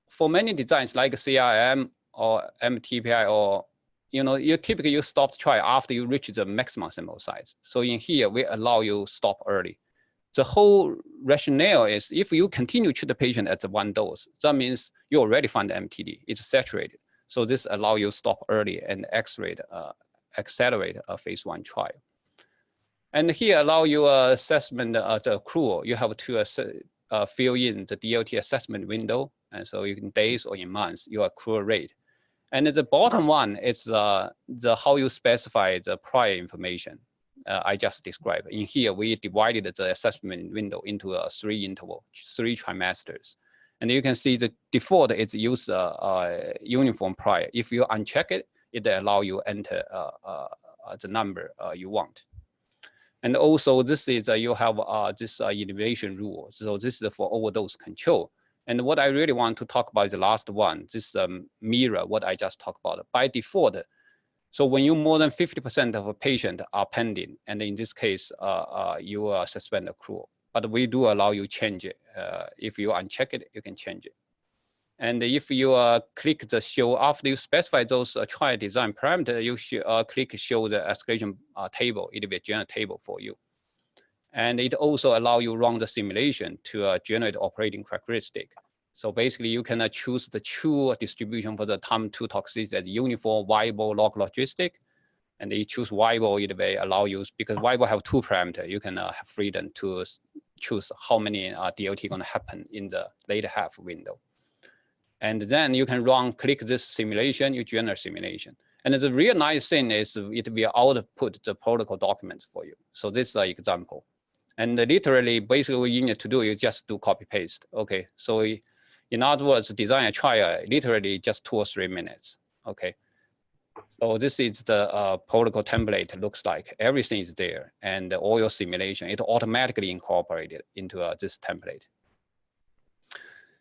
Speaker 2: for many designs like CRM or MTPI, or you typically stop the trial after you reach the maximum sample size. So in here, we allow you stop early. The whole rationale is if you continue to treat the patient at the 1 dose, that means you already find the MTD, it's saturated. So this allow you stop early and accelerate a phase 1 trial. And here allow you assessment the accrual. You have to fill in the DLT assessment window. And so you can days or in months, your accrual rate. And the bottom one is the how you specify the prior information I just described. In here, we divided the assessment window into 3 interval, 3 trimesters. And you can see the default is use uniform prior. If you uncheck it, it allow you enter the number you want. And also this is you have this elimination rule. So this is for overdose control. And what I really want to talk about is the last one, this mirror, what I just talked about. By default, so when you more than 50% of a patient are pending, and in this case, you suspend accrual. But we do allow you change it. If you uncheck it, you can change it. And if you click the show, after you specify those trial design parameter, you should click show the escalation table. It will generate a table for you. And it also allow you run the simulation to generate operating characteristic. So basically you can choose the true distribution for the time to toxicity as uniform, viable, log logistic. And you choose viable, it will allow you, because viable have 2 parameters, you can have freedom to choose how many DLT gonna happen in the later half window. And then you can click this simulation, you generate simulation. And the real nice thing is it will output the protocol documents for you. So this is an example. And literally, basically what you need to do is just do copy paste. Okay, so in other words, design a trial, literally just 2 or 3 minutes. Okay, so this is the protocol template looks like. Everything is there, and all your simulation, it automatically incorporated into this template.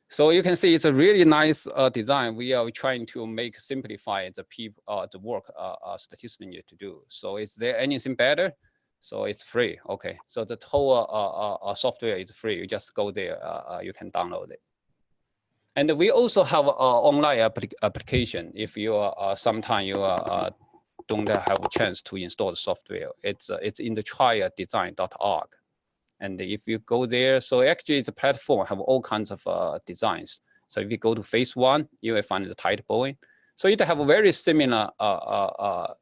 Speaker 2: So you can see it's a really nice design. We are trying to simplify the work statisticians need to do. So is there anything better? So it's free. Okay, so the whole software is free. You just go there, you can download it. And we also have an online application. If you sometime you don't have a chance to install the software, it's in the trialdesign.org. And if you go there, so actually it's a platform, have all kinds of designs. So if you go to phase 1, you will find the tight Boeing. So it have a very similar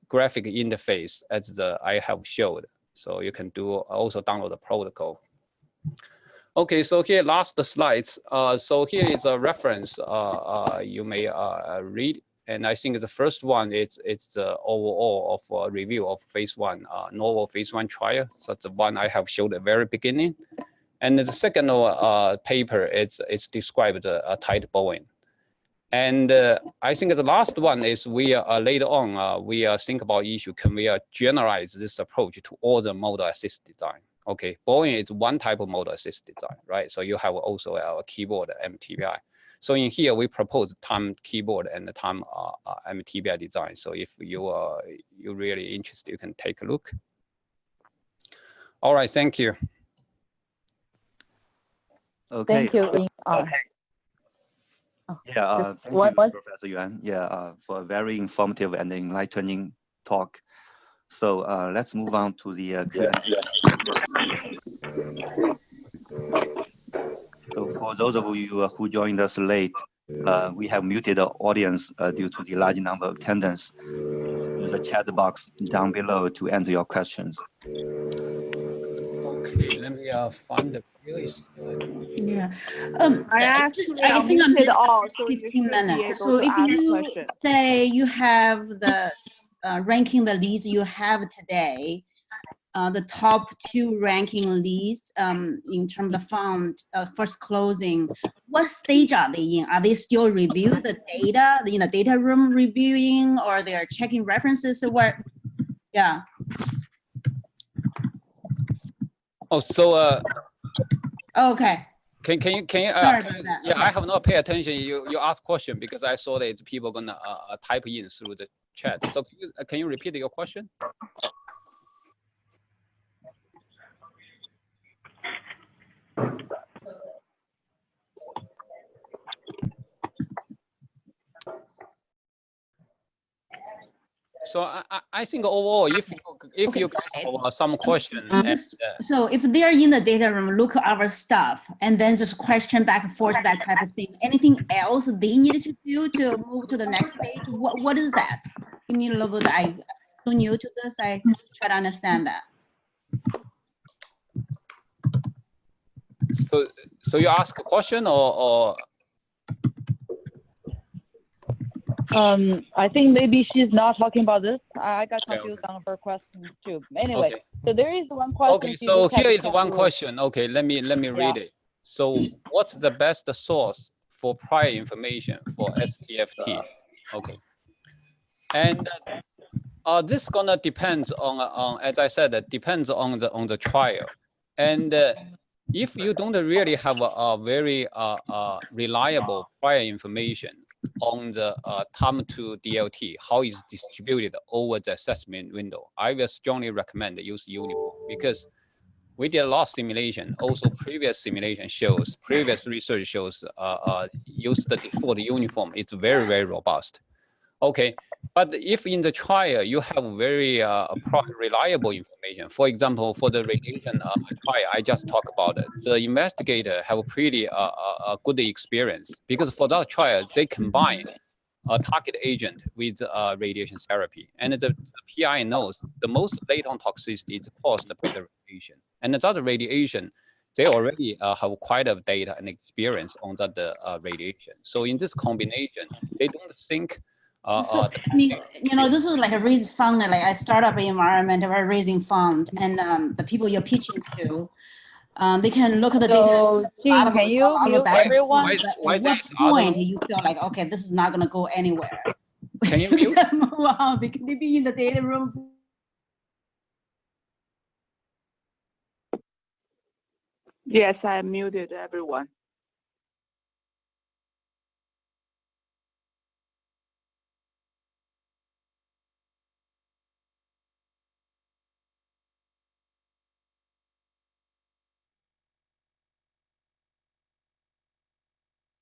Speaker 2: graphic interface as the I have showed. So you can do also download the protocol. Okay, so here last slides. So here is a reference you may read. And I think the first one it's the overall of review of phase 1 novel phase 1 trial. So that's the one I have showed at the very beginning. And the second paper it's described tight Boeing. And I think the last one is we later on we think about issue, can we generalize this approach to all the model assist design? Okay, Boeing is one type of model assist design, right? So you have also a keyboard MTBI. So in here we propose time keyboard and the time MTBI design. So if you're really interested, you can take a look. All right, thank you.
Speaker 3: Okay.
Speaker 1: Thank you.
Speaker 3: Yeah, thank you, Professor Yuan. Yeah, for a very informative and enlightening talk. So let's move on to the Q&A. So for those of you who joined us late, we have muted the audience due to the large number of attendants. Use the chat box down below to enter your questions.
Speaker 2: Okay, let me find the place.
Speaker 4: Yeah.
Speaker 5: I
Speaker 4: think I missed
Speaker 5: all,
Speaker 4: the
Speaker 5: so you
Speaker 4: 15
Speaker 5: should be
Speaker 4: minutes.
Speaker 5: able
Speaker 4: So
Speaker 5: to
Speaker 4: if
Speaker 5: ask
Speaker 4: you
Speaker 5: questions.
Speaker 4: say you have the ranking the leads you have today, the top 2 ranking leads in terms of fund first closing, what stage are they in? Are they still reviewing the data in the data room reviewing, or they are checking references or what? Yeah.
Speaker 2: Oh, so
Speaker 4: Okay.
Speaker 2: Can you
Speaker 4: Sorry about that.
Speaker 2: yeah,
Speaker 4: Okay.
Speaker 2: I have not paid attention. You asked question because I saw that it's people gonna type in through the chat. So can you repeat your question? So I think overall, if you guys have some question,
Speaker 4: So if they're in the data room, look at our stuff, and then just question back and forth, that type of thing. Anything else they needed to do to move to the next stage? What is that? Give me a little bit. I'm so new to this. I try to understand that.
Speaker 2: So you ask a question or
Speaker 1: I think maybe she's not talking about this. I got confused on her question too. Anyway,
Speaker 2: okay.
Speaker 1: So there is one question.
Speaker 2: Okay, so here is one question. Okay, let me read it. So what's the best source for prior information for STFT? Okay, and this gonna depends on as I said, it depends on the trial, and if you don't really have a very reliable prior information on the time to DLT, how is distributed over the assessment window, I will strongly recommend use uniform, because we did a lot of simulation. Also, previous simulation shows, previous research shows, use the default uniform. It's very, very robust. Okay, but if in the trial you have very reliable information, for example, for the radiation trial I just talked about it, the investigator have a pretty good experience, because for that trial they combine a target agent with radiation therapy, and the PI knows the most latent toxicity is caused by the radiation, and that radiation they already have quite a data and experience on that radiation. So in this combination, they don't think.
Speaker 4: So, I mean, you know, this is like a raise fund, like a startup environment or a raising fund, and the people you're pitching to, they can look at the data.
Speaker 1: So, Jean, can you mute everyone?
Speaker 4: At what point you feel like, okay, this is not going to go anywhere?
Speaker 2: Can you mute?
Speaker 4: Move on, because they be in the data room.
Speaker 5: Yes, I muted everyone.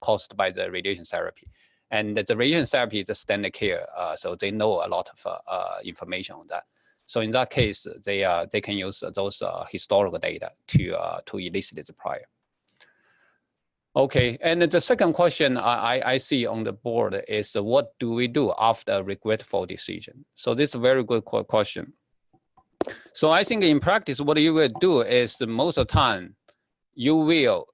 Speaker 2: caused by the radiation therapy. And the radiation therapy is the standard care, so they know a lot of information on that. So in that case, they can use those historical data to elicit the prior. Okay, and the second question I see on the board is what do we do after a regretful decision? So this is a very good question. So I think in practice, what you will do is most of the time, you will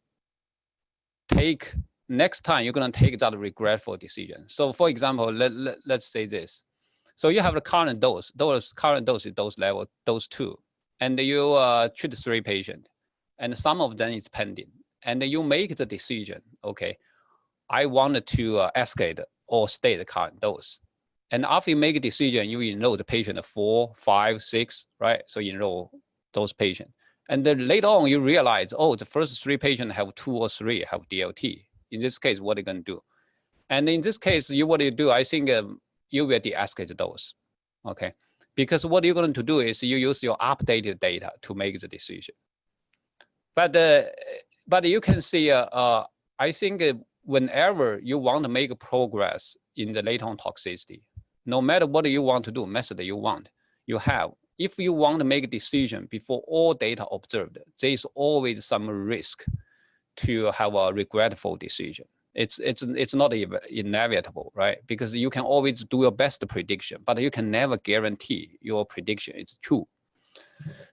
Speaker 2: take, next time you're gonna take that regretful decision. So for example, let's say this. So you have the current dose, current dose is dose level, dose 2, and you treat 3 patients, and some of them is pending. And you make the decision, okay, I wanted to escalate or stay the current dose. And after you make a decision, you enroll the patient 4, 5, 6, right? So you enroll those patients. And then later on, you realize, oh, the first 3 patients have 2 or 3 have DLT. In this case, what are you going to do? And in this case, what you do, I think you will de-escalate the dose, okay? Because what you're going to do is you use your updated data to make the decision. But you can see, I think whenever you want to make progress in the latent toxicity, no matter what you want to do, method you want, you have. If you want to make a decision before all data observed, there is always some risk to have a regretful decision. It's not inevitable, right? Because you can always do your best prediction, but you can never guarantee your prediction is true.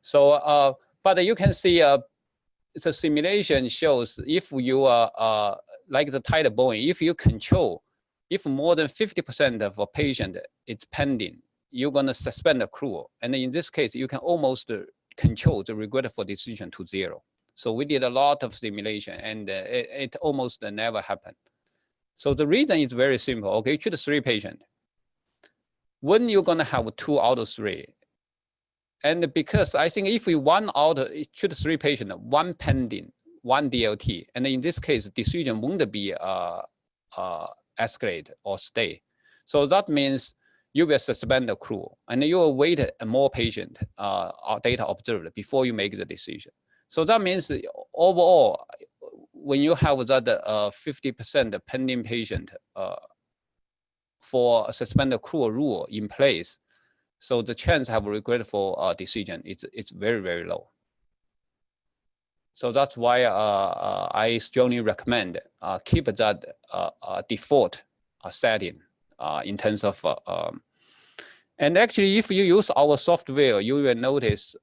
Speaker 2: So, but you can see the simulation shows if you are like the tight bone, if you control, if more than 50% of a patient is pending, you're going to suspend accrual. And in this case, you can almost control the regretful decision to 0. So we did a lot of simulation, and it almost never happened. So the reason is very simple. Okay, you treat 3 patients. When you're going to have 2 out of 3, and because I think if we treat 3 patients, 1 pending, 1 DLT, and in this case, decision won't be escalate or stay. So that means you will suspend accrual, and you will wait more patient data observed before you make the decision. So that means overall, when you have that 50% pending patient for a suspend accrual rule in place, so the chance of a regretful decision it's very, very low. So that's why I strongly recommend keep that default setting in terms of, and actually if you use our software, you will notice,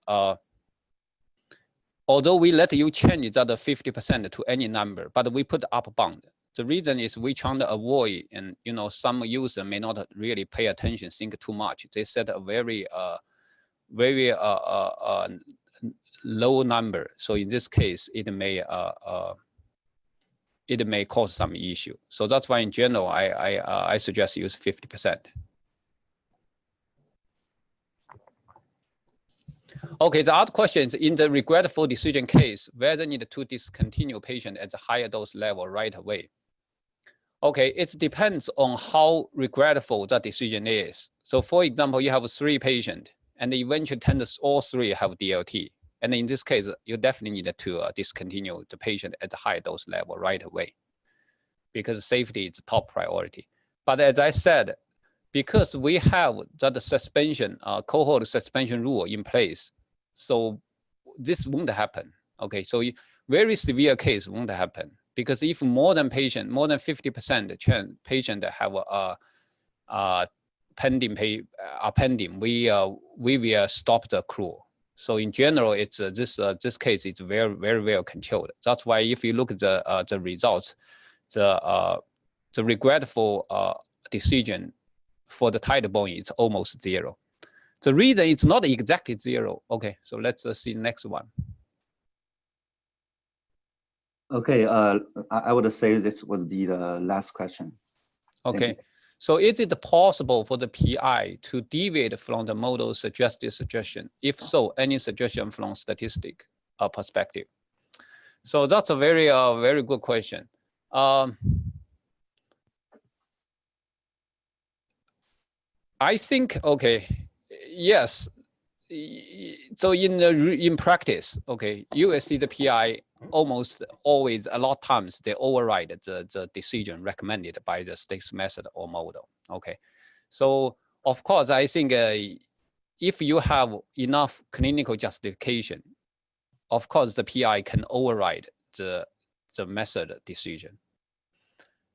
Speaker 2: although we let you change that 50% to any number, but we put up bound. The reason is we trying to avoid, and some user may not really pay attention, think too much. They set a very, very low number. So in this case, it may cause some issue. So that's why in general, I suggest use 50%. Okay, the other question is in the regretful decision case, whether need to discontinue patient at the higher dose level right away. Okay, it depends on how regretful that decision is. So for example, you have 3 patients and eventually all 3 have DLT. And in this case, you definitely need to discontinue the patient at the high dose level right away because safety is top priority. But as I said, because we have that suspension, cohort suspension rule in place, so this won't happen. Okay, so very severe case won't happen because if more than 50% patient have pending, we will stop the accrual. So in general, it's this case is very, very well controlled. That's why if you look at the results, the regretful decision for the tight bone is almost 0. The reason it's not exactly 0. Okay, so let's see the next one.
Speaker 3: Okay, I would say this would be the last question.
Speaker 2: Okay, so is it possible for the PI to deviate from the model suggested suggestion? If so, any suggestion from statistic perspective? So that's a very, very good question. I think, okay, yes. So in practice, okay, you will see the PI almost always, a lot of times, they override the decision recommended by the stakes method or model. Okay, so of course, I think if you have enough clinical justification, of course, the PI can override the method decision.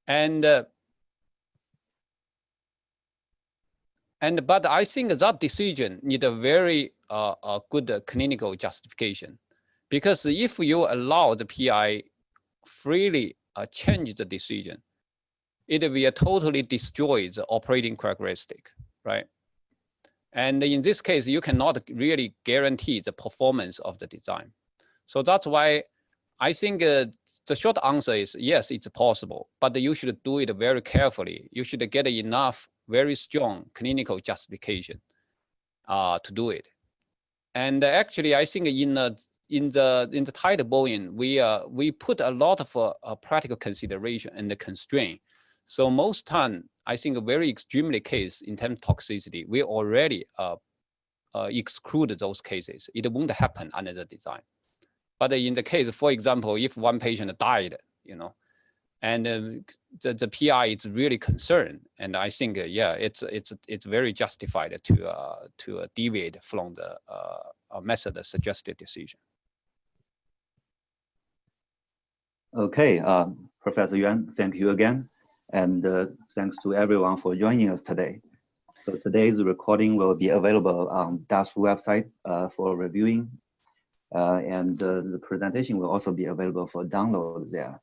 Speaker 2: But I think that decision need a very good clinical justification, because if you allow the PI freely change the decision, it will totally destroy the operating characteristic, right? And in this case, you cannot really guarantee the performance of the design. So that's why I think the short answer is yes, it's possible, but you should do it very carefully. You should get enough very strong clinical justification to do it. And actually, I think in the title Boeing, we put a lot of practical consideration and the constraint. So most time, I think a very extremely case in terms of toxicity, we already exclude those cases. It won't happen under the design. But in the case, for example, if one patient died, and the PI is really concerned, and I think yeah, it's very justified to deviate from the method suggested decision.
Speaker 3: Okay, Professor Yuan, thank you again, and thanks to everyone for joining us today. So today's recording will be available on DASU website for reviewing, and the presentation will also be available for download there.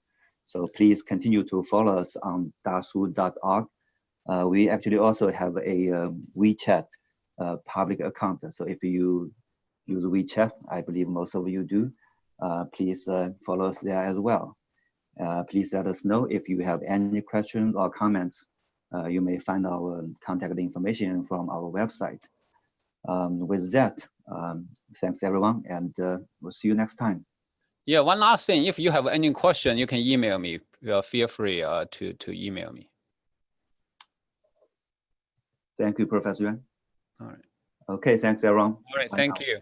Speaker 3: So please continue to follow us on dasu.org. We actually also have a WeChat public account. So if you use WeChat, I believe most of you do, please follow us there as well. Please let us know if you have any questions or comments. You may find our contact information from our website. With that, thanks everyone, and we'll see you next time.
Speaker 2: Yeah, one last thing, if you have any question, you can email me. Feel free to email me.
Speaker 3: Thank you, Professor Yuan.
Speaker 2: All right.
Speaker 3: Okay, thanks everyone.
Speaker 2: All right,
Speaker 3: Bye
Speaker 2: thank
Speaker 3: now.
Speaker 2: you.